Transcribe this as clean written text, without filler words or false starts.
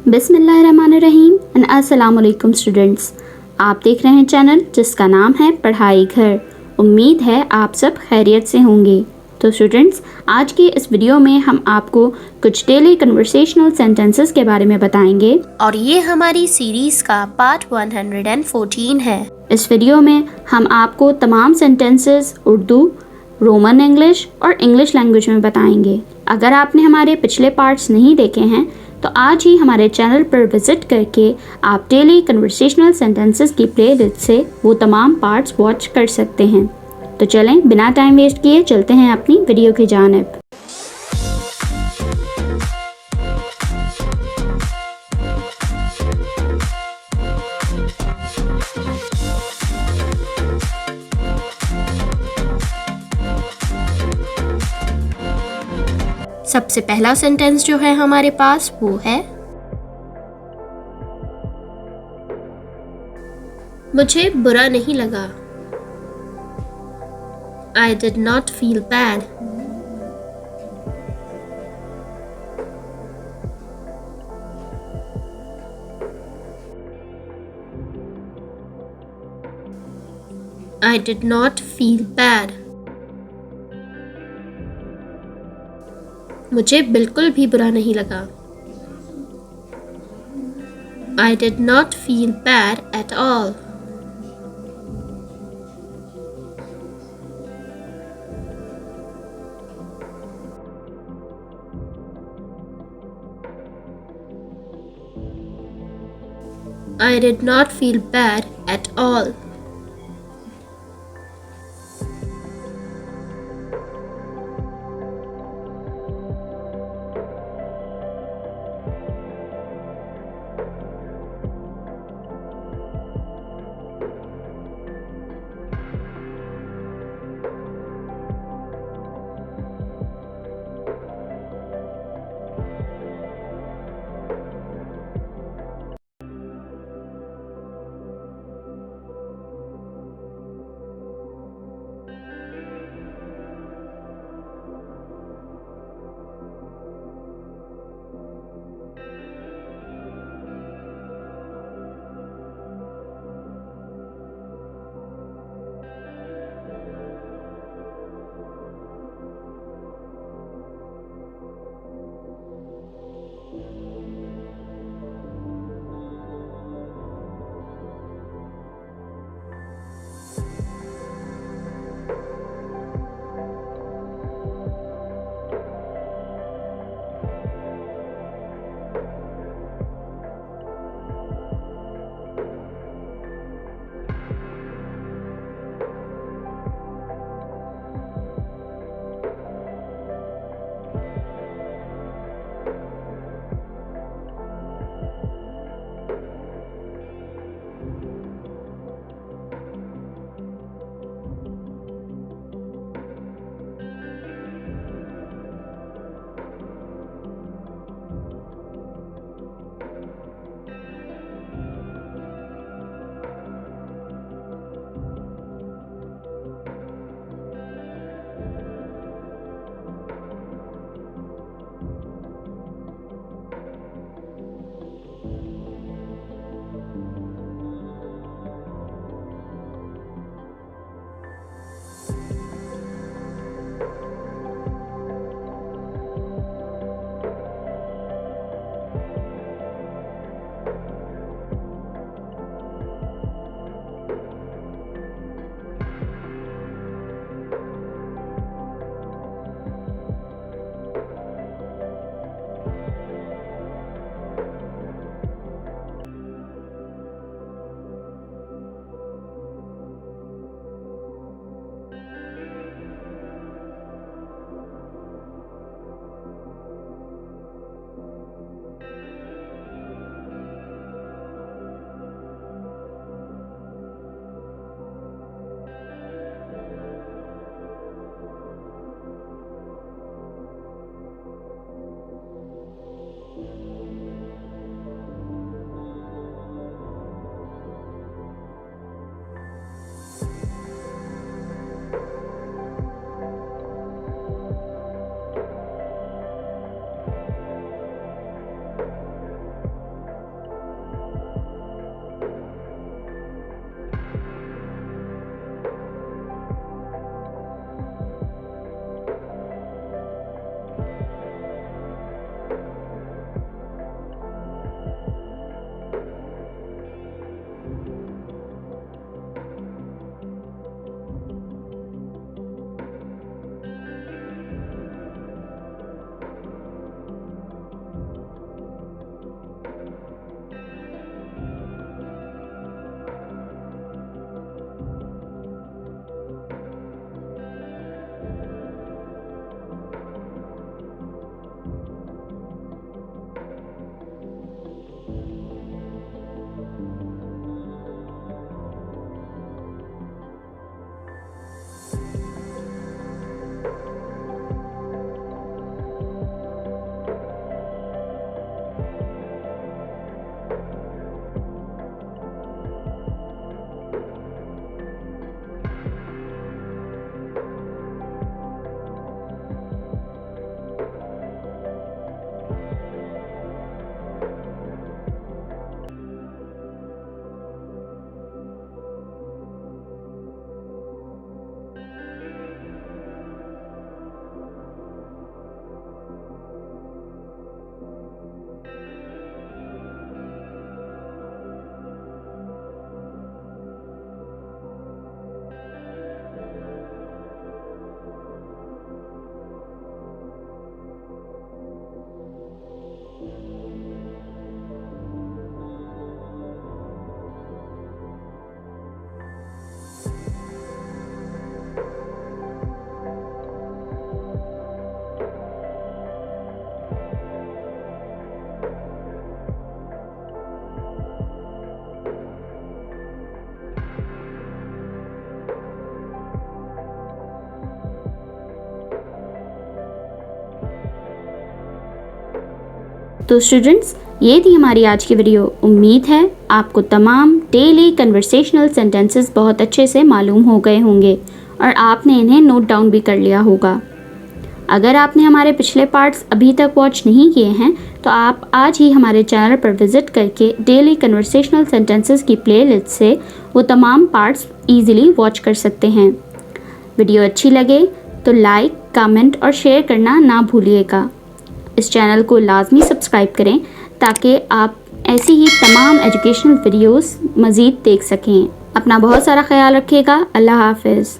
बिस्मिल्लाहिर्रहमानिर्रहीम एंड अस्सलाम वालेकुम स्टूडेंट्स। आप देख रहे हैं चैनल जिसका नाम है पढ़ाई घर। उम्मीद है आप सब खैरियत से होंगे। तो स्टूडेंट्स, आज के इस वीडियो में हम आपको कुछ डेली कन्वर्सेशनल सेंटेंसेस के बारे में बताएंगे और ये हमारी सीरीज का पार्ट 114 है। इस वीडियो में हम आपको तमाम सेंटेंसेस उर्दू, रोमन इंग्लिश और इंग्लिश लैंग्वेज में बताएंगे। अगर आपने हमारे पिछले पार्ट्स नहीं देखे हैं तो आज ही हमारे चैनल पर विजिट करके आप डेली कन्वर्सेशनल सेंटेंसेस की प्लेलिस्ट से वो तमाम पार्ट्स वॉच कर सकते हैं। तो चलें बिना टाइम वेस्ट किए चलते हैं अपनी वीडियो की जानिब। सबसे पहला सेंटेंस जो है हमारे पास वो है, मुझे बुरा नहीं लगा। I did not feel bad. I did not feel bad. मुझे बिल्कुल भी बुरा नहीं लगा। I did not feel bad at all. I did not feel bad at all. तो स्टूडेंट्स, ये थी हमारी आज की वीडियो। उम्मीद है आपको तमाम डेली कन्वर्सेशनल सेंटेंसेस बहुत अच्छे से मालूम हो गए होंगे और आपने इन्हें नोट डाउन भी कर लिया होगा। अगर आपने हमारे पिछले पार्ट्स अभी तक वॉच नहीं किए हैं तो आप आज ही हमारे चैनल पर विज़िट करके डेली कन्वर्सेशनल सेंटेंसेस की प्लेलिस्ट से वो तमाम पार्ट्स ईज़िली वॉच कर सकते हैं। वीडियो अच्छी लगे तो लाइक, कमेंट और शेयर करना ना भूलिएगा। इस चैनल को लाजमी सब्सक्राइब करें ताकि आप ऐसी ही तमाम एजुकेशनल वीडियोस मज़ीद देख सकें। अपना बहुत सारा ख्याल रखिएगा। अल्लाह हाफ़िज़।